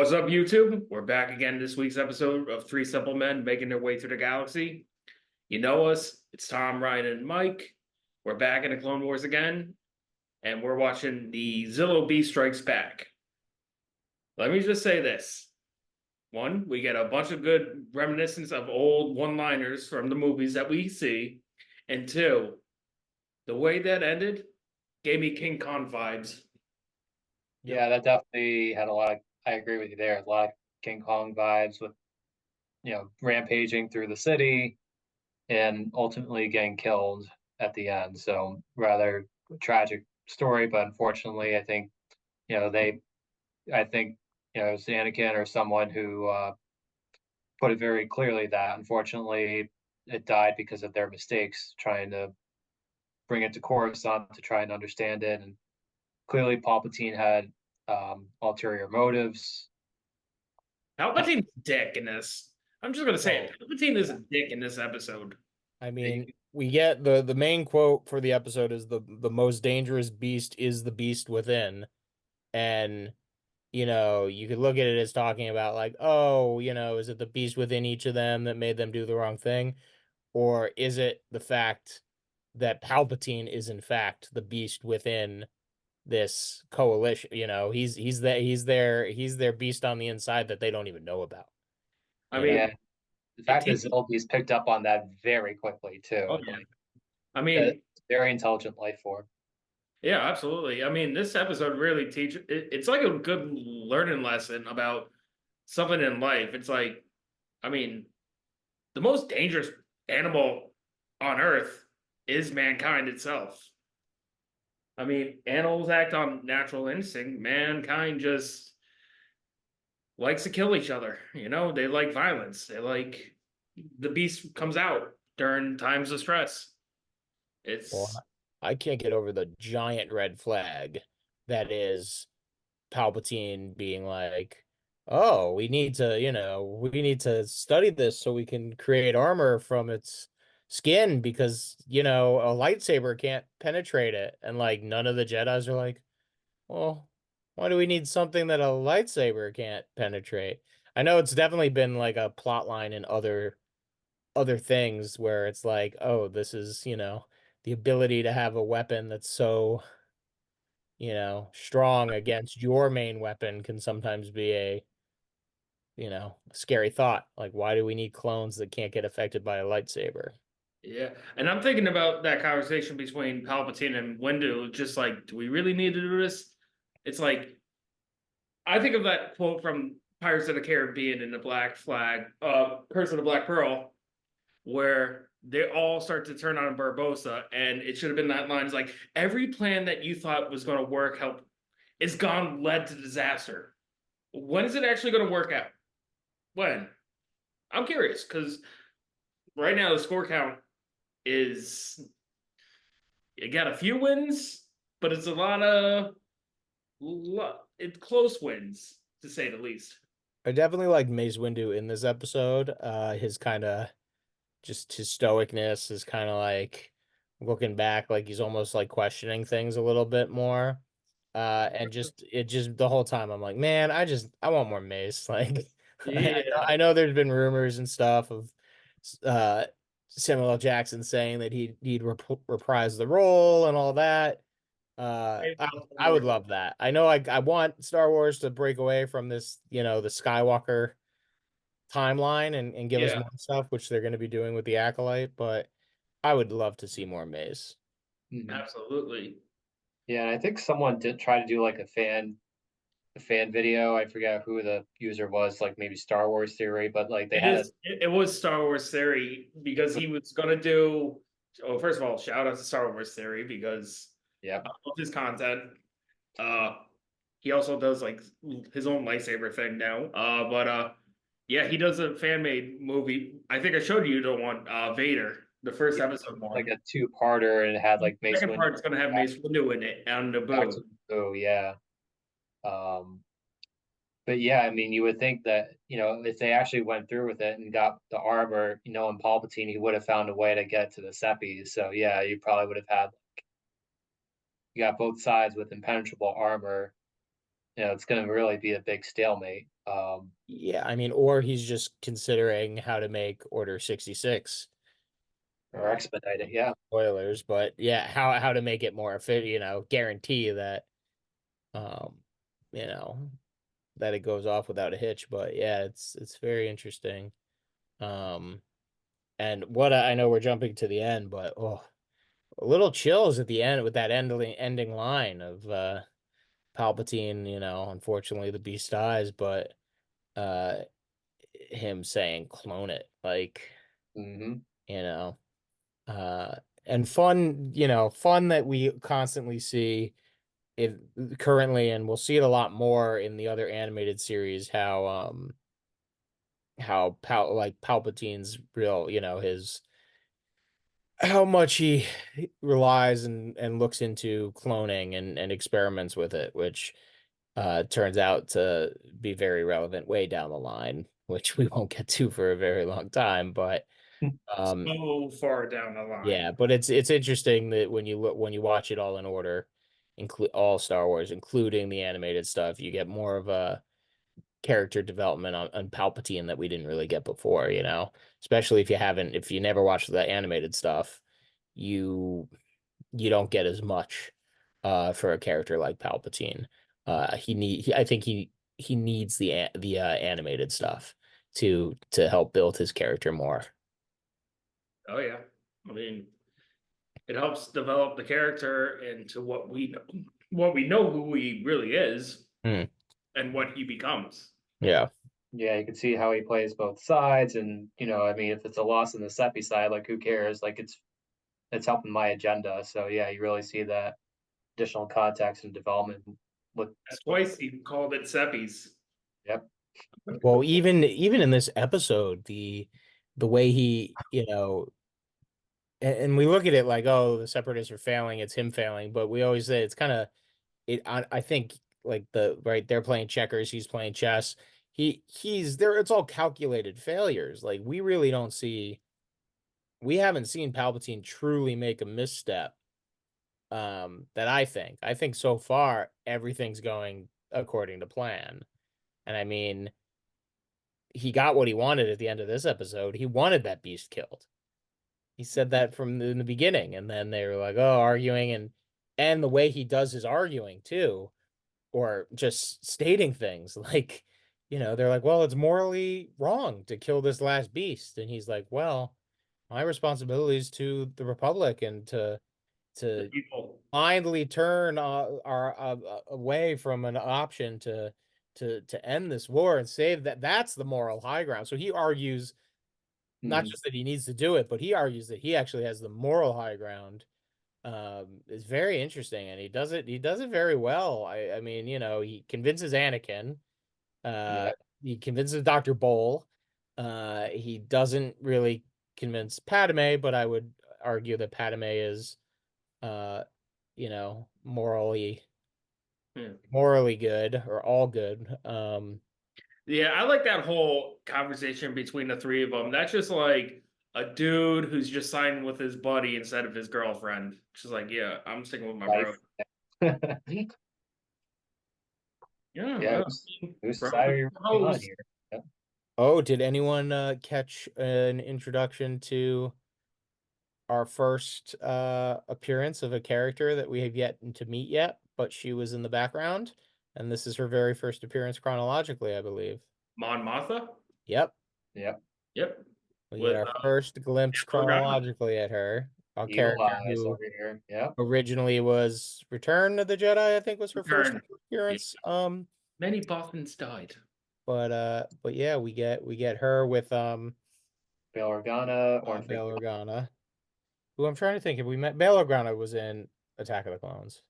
What's up, YouTube? We're back again this week's episode of Three Simple Men Making Their Way Through the Galaxy. You know us, it's Tom, Ryan, and Mike. We're back in the Clone Wars again, and we're watching the Zillo B Strikes Back. Let me just say this. One, we get a bunch of good reminiscence of old one-liners from the movies that we see. And two, the way that ended gave me King Kong vibes. Yeah, that definitely had a lot of, I agree with you there. A lot of King Kong vibes with, rampaging through the city and ultimately getting killed at the end. So rather tragic story, but unfortunately, I think, you know, they, I think, it's Anakin or someone who put it very clearly that unfortunately it died because of their mistakes, trying to bring it to Coruscant to try and understand it. And clearly Palpatine had ulterior motives. Palpatine's a dick in this. I'm just gonna say Oh, it. Palpatine is yeah. a dick in this episode. I You mean, we get the main quote for the episode is the most dangerous beast is the beast within. And you could look at it as talking about like, oh, is it the beast within each of them that made them do the wrong thing? Or is it the fact that Palpatine is in fact the beast within this coalition? He's their beast on the inside that they don't even know about. I You know? Yeah, mean, the it fact that takes. Zilby's picked up on that very quickly Oh too, yeah. like I a mean, very intelligent life form. yeah, absolutely. I mean, this episode really teaches. It's like a good learning lesson about something in life. It's like, I mean, the most dangerous animal on Earth is mankind itself. I mean, animals act on natural instinct. Mankind just likes to kill each other. They like violence. They like the beast comes out during times of stress. Well, It's I can't get over the giant red flag that is Palpatine being like, "Oh, we need to study this so we can create armor from its skin because, a lightsaber can't penetrate it." And like none of the Jedis are like, "Well, why do we need something that a lightsaber can't penetrate?" I know it's definitely been like a plot line in other things where it's like, oh, this is, the ability to have a weapon that's so, strong against your main weapon can sometimes be a scary thought. Like, why do we need clones that can't get affected by a lightsaber? Yeah, and I'm thinking about that conversation between Palpatine and Windu. Just like, do we really need to do this? It's like I think of that quote from Pirates of the Caribbean in the Black Flag, Curse of the Black Pearl, where they all start to turn on Barbosa, and it should have been that line. It's like every plan that you thought was going to work, help, is gone, led to disaster. When is it actually going to work out? When? I'm curious because right now the score count is it got a few wins, but it's a it's close wins to say the least. I definitely like Mace Windu in this episode. His kind of just his stoicness is kind of like looking back, like he's almost like questioning things a little bit more. And just the whole time I'm like, man, I want more Mace. Like, Yeah, I know there's been rumors and stuff of uh Samuel L. Jackson saying that he'd reprise the role and all that. I would love that. I know I want Star Wars to break away from this, the Skywalker timeline and give us yeah, more stuff, which they're going to be doing with the Acolyte, but I would love to see more Maze. Mhm. absolutely. Yeah, and I think someone did try to do like a fan video. I forget who the user was, like maybe Star Wars Theory, but like they It had a is. It was Star Wars Theory because he was gonna do. Oh, first of all, shout out to Star Wars Theory because yeah. I love his content. Uh, he also does like his own lightsaber thing now. But yeah, he does a fan made movie. I think I showed you the one, Vader, the first Yeah, episode like one. a two-parter, and it had The like Mace second Windu part's gonna have back, Mace Windu in it and back to Naboo. oh yeah. Um, but yeah, I mean, you would think that if they actually went through with it and got the armor, and Palpatine, he would have found a way to get to the Seppies. So yeah, you probably would have had you got both sides with impenetrable armor. It's going to really be a big stalemate. Yeah, I mean, or he's just considering how to make Order 66. or expedite it. Yeah. Spoilers, but yeah, how to make it more efficient, guarantee that um, you know, that it goes off without a hitch. But yeah, it's very interesting. Um, and what I know we're jumping to the end, but a little chills at the end with that ending line of Palpatine, unfortunately the beast dies, but uh him saying clone it, like, Hmm. you know, uh and fun that we constantly see if currently, and we'll see it a lot more in the other animated series, how Palpatine's real, his how much he relies and looks into cloning and experiments with it, which turns out to be very relevant way down the line, which we won't get to for a very long time. But So far down the yeah, line. but it's interesting that when you watch it all in order, include all Star Wars, including the animated stuff, you get more of a character development on Palpatine that we didn't really get before, especially if you never watched the animated stuff, you you don't get as much for a character like Palpatine. I think he needs the animated stuff to help build his character more. Oh yeah. I mean, it helps develop the character into what we know who he really is Hmm. and what he becomes. Yeah. Yeah, you can see how he plays both sides, and I mean, if it's a loss in the Seppi side, like who cares? Like it's helping my agenda. So yeah, you really see that additional context and development with That's twice he called it Seppies. yep. Well, even in this episode, the way he, and we look at it like, oh, the separatists are failing, it's him failing, but we always say it's kind of it. I think like they're playing checkers, he's playing chess. He's there. It's all calculated failures. Like we haven't seen Palpatine truly make a misstep. That I think so far everything's going according to plan, and I mean he got what he wanted at the end of this episode. He wanted that beast killed. He said that from in the beginning, and then they were like, "Oh, arguing," and the way he does his arguing too, or just stating things like, they're like, "Well, it's morally wrong to kill this last beast," and he's like, "Well, my responsibility is to the Republic and The to people. finally turn our away from an option to end this war and save that. That's the moral high ground." So he argues not Mhm. just that he needs to do it, but he argues that he actually has the moral high ground. It's very interesting, and he does it very well. I mean, he convinces Anakin, uh Yeah. he convinces Dr. Bowl. He doesn't really convince Padme, but I would argue that Padme is uh morally Yeah. good, or all good. Yeah, I like that whole conversation between the three of them. That's just like a dude who's just siding with his buddy instead of his girlfriend. She's like, yeah, I'm sticking with my bro. Life. Yeah, Yeah, yeah. whose Bro, side are you really on hoes. here? Yep. Oh, did anyone catch an introduction to our first appearance of a character that we have yet to meet yet, but she was in the background, and this is her very first appearance chronologically, I believe. Mon Mothma? Yep, Yep. Yep. we get With our first glimpse Organa. chronologically at her, a Evil character eyes over who here. Yep. originally was Return of the Jedi, I think was her first Return. Yeah. appearance. Many Bothans died. But yeah, we get her with Bail Organa, Orange Bail Victor. Organa, who I'm trying to think if we met. Bail Organa was in Attack of the Clones.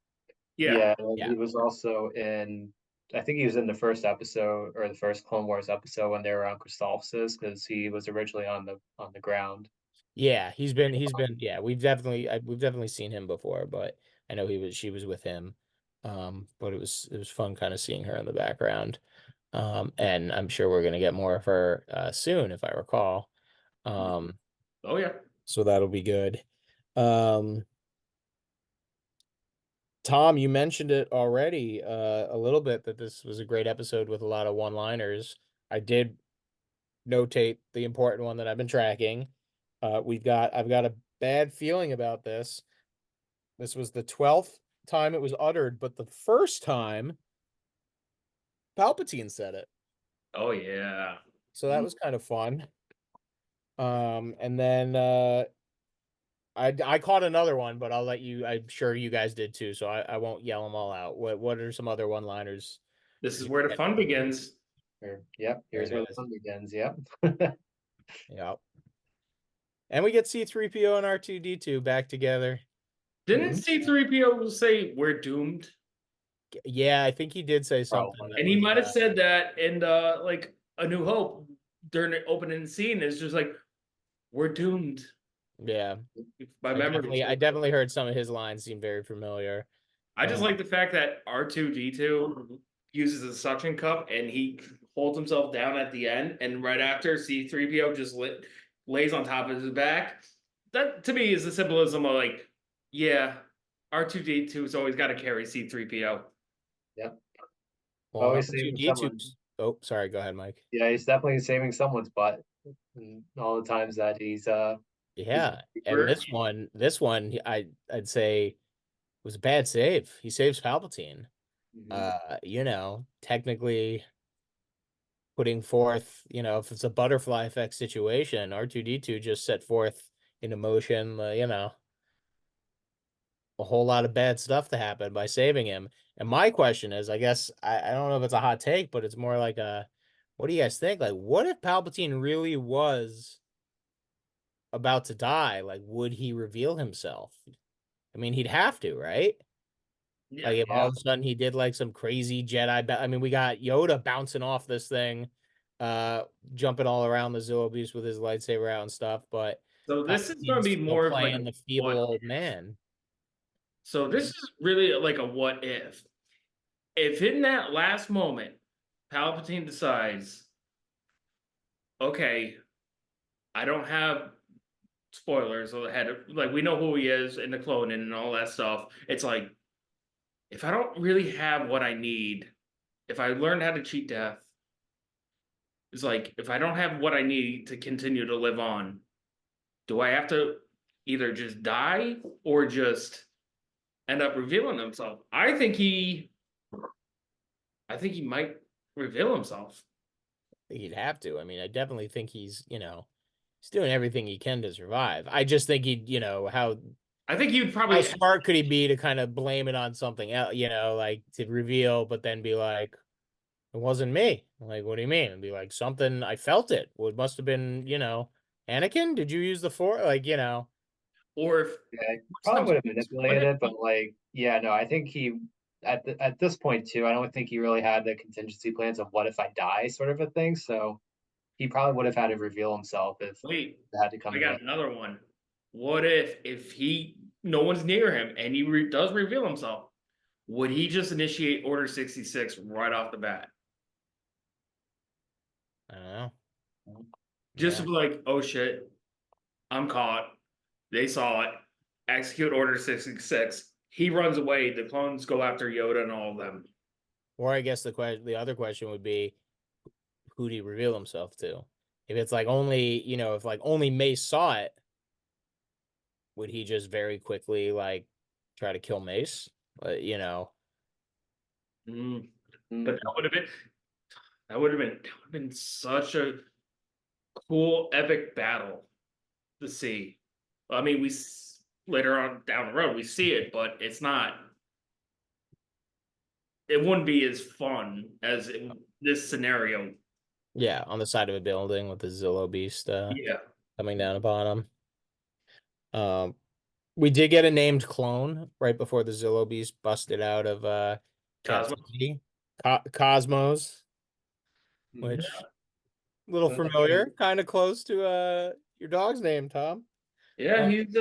Yeah. Yeah, Yeah. he was also in. I think he was in the first episode or the first Clone Wars episode when they were on Christophsis because he was originally on the ground. Yeah, yeah, we've definitely seen him before, but I know she was with him. But it was fun kind of seeing her in the background. And I'm sure we're gonna get more of her soon, if I recall. Um, Oh yeah. so that'll be good. Um, Tom, you mentioned it already a little bit that this was a great episode with a lot of one-liners. I did notate the important one that I've been tracking. I've got a bad feeling about this. This was the 12th time it was uttered, but the first time Palpatine said it. Oh yeah. So that was kind of fun. And then I caught another one, but I'll let you. I'm sure you guys did too, so I won't yell them all out. What are some other one-liners? This is where the fun begins. Yep, here's There where it the is. fun begins. Yep. Yeah. And we get C-3PO and R2-D2 back together. Didn't C-3PO say we're doomed? Yeah, I think he did say something. Probably. that And he was, might have said that in like A New Hope during the opening scene. It's just like we're doomed. yeah. If my memory. I definitely heard some of his lines seem very familiar. I just like the fact that R2-D2 uses a suction cup and he holds himself down at the end, and right after C-3PO just lays on top of his back. That to me is the symbolism of like, yeah, R2-D2's always got to carry C-3PO. Yep. Well, Always saving R2-D2. someone. Oh, sorry. Go ahead, Mike. Yeah, he's definitely saving someone's butt. And all the times that he's Yeah, and this one, I'd say was a bad save. He saves Palpatine. Technically putting forth, if it's a butterfly effect situation, R2-D2 just set forth in emotion, a whole lot of bad stuff to happen by saving him. And my question is, I guess I don't know if it's a hot take, but it's more like what do you guys think? Like, what if Palpatine really was about to die? Like, would he reveal himself? I mean, he'd have to, right? Yeah. Like, if all of a sudden he did like some crazy Jedi, I mean, we got Yoda bouncing off this thing, jumping all around the Zillo Beast with his lightsaber out and stuff. But So this is going to Palpatine's be still more of like playing a the feeble what old if. man. So this is really like a what if. If in that last moment, Palpatine decides, okay, I don't have spoilers ahead of like we know who he is in the cloning and all that stuff. It's like if I don't really have what I need, if I learned how to cheat death, it's like if I don't have what I need to continue to live on, do I have to either just die or just end up revealing himself? I think he might reveal himself. He'd have to. I mean, I definitely think he's doing everything he can to survive. I just think how I think you'd probably how smart could he be to kind of blame it on something else, like to reveal, but then be like, it wasn't me. Like, what do you mean? And be like, something, I felt it. Well, it must have been, Anakin, did you use the Force? or if yeah, probably some would have what manipulated it, but like, yeah, no, I think he at this point too, I don't think he really had the contingency plans of what if I die sort of a thing. So he probably would have had to reveal himself if wait, it had to come I to got another one. What if he no one's near him and he does reveal himself? Would he just initiate Order 66 right off the bat? I don't know. Just Yeah. to be like, oh shit, I'm caught. They saw it. Execute Order 66. He runs away. The clones go after Yoda and all of them. Or I guess the other question would be, who'd he reveal himself to? If it's like only, if like only Mace saw it, would he just very quickly like try to kill Mace? But But that would have been such a cool epic battle to see. I mean, later on down the road we see it, but it's not. It wouldn't be as fun as this scenario. yeah, on the side of a building with the Zillo Beast Yeah, coming down upon him. We did get a named clone right before the Zillo Beast busted out of Cosmo. captivity. Cosmos, which little familiar, kind of close to your dog's name, Tom. Yeah, he's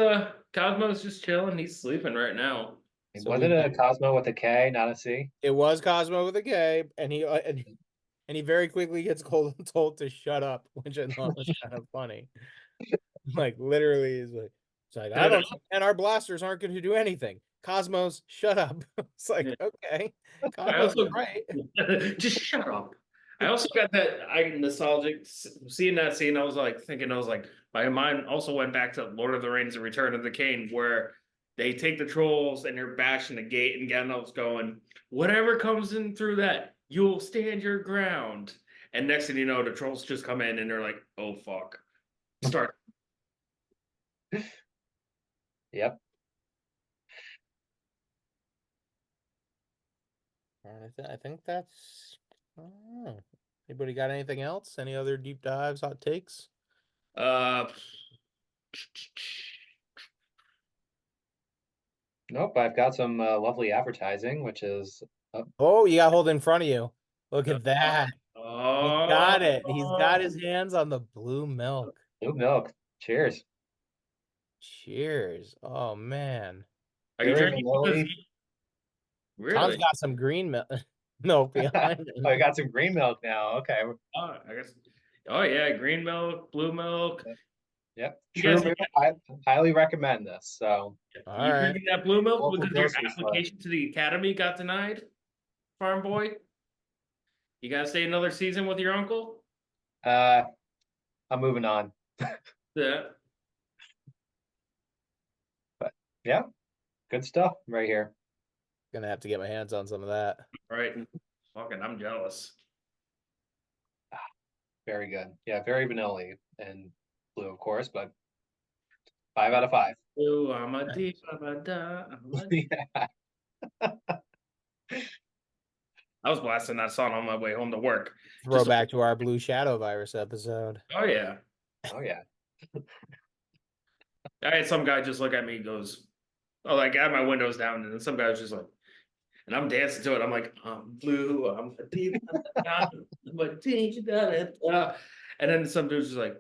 Cosmo's just chilling. He's sleeping right now. So was it a Cosmo with a K, not a C? it was Cosmo with a K, and he very quickly gets told to shut up, which I thought was kind of funny. Like literally, is like it's like I don't know, and our blasters aren't going to do anything. Cosmos, shut up. It's like, Yeah. okay, I Cosmos is also right. just shut up. I also got that nostalgic seeing that scene. I was like thinking, I was like, my mind also went back to Lord of the Rings: The Return of the King, where they take the trolls and they're bashing the gate, and Gandalf's going, "Whatever comes in through that, you'll stand your ground." And next thing you know, the trolls just come in and they're like, "Oh fuck!" Start. And Yep. I think that's. I don't know. Anybody got anything else? Any other deep dives, hot takes? Uh, Nope, I've got some lovely advertising, which is Oh, you got hold in front of you. Look at that. He got it. He's got his oh, hands on the blue milk. blue milk. Cheers. Cheers. Oh man. are you Very drinking because vanilla. he Tom's really? got some green milk milk behind Oh, I him. got some green milk now. Okay. Oh, I guess. Oh yeah, green milk, blue milk. Yep. You True guys, milk. I highly recommend this. So All you right. drinking that blue milk local because your grocery store. application to the academy got denied, farm boy? You gotta stay another season with your uncle? I'm moving on. Yeah. But yeah, good stuff right here. Gonna have to get my hands on some of that. Right. Fucking, I'm jealous. Very good. Yeah, very vanilla and blue, of course, but 5 out of 5. Ooh, I'm a deep, I'm a da, I'm a... Yeah. I was blasting that song on my way home to work. Throwback to our Blue Shadow virus episode. Oh yeah. Oh yeah. I had some guy just look at me and goes, oh, like I had my windows down, and then some guy was just like, and I'm dancing to it. I'm like, I'm blue, I'm a deep, I'm a deep, and then some dude's just like,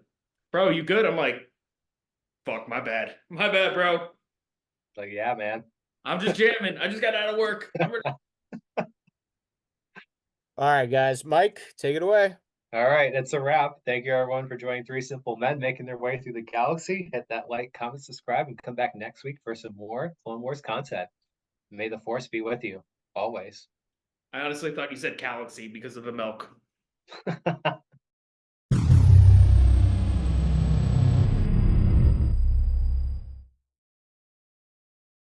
bro, you good? I'm like, fuck, my bad, bro. Like, yeah, man. I'm just jamming. I just got out of work. All right, guys. Mike, take it away. All right, that's a wrap. Thank you, everyone, for joining Three Simple Men making their way through the galaxy. Hit that like, comment, subscribe, and come back next week for some more Clone Wars content. May the Force be with you always. I honestly thought you said galaxy because of the milk.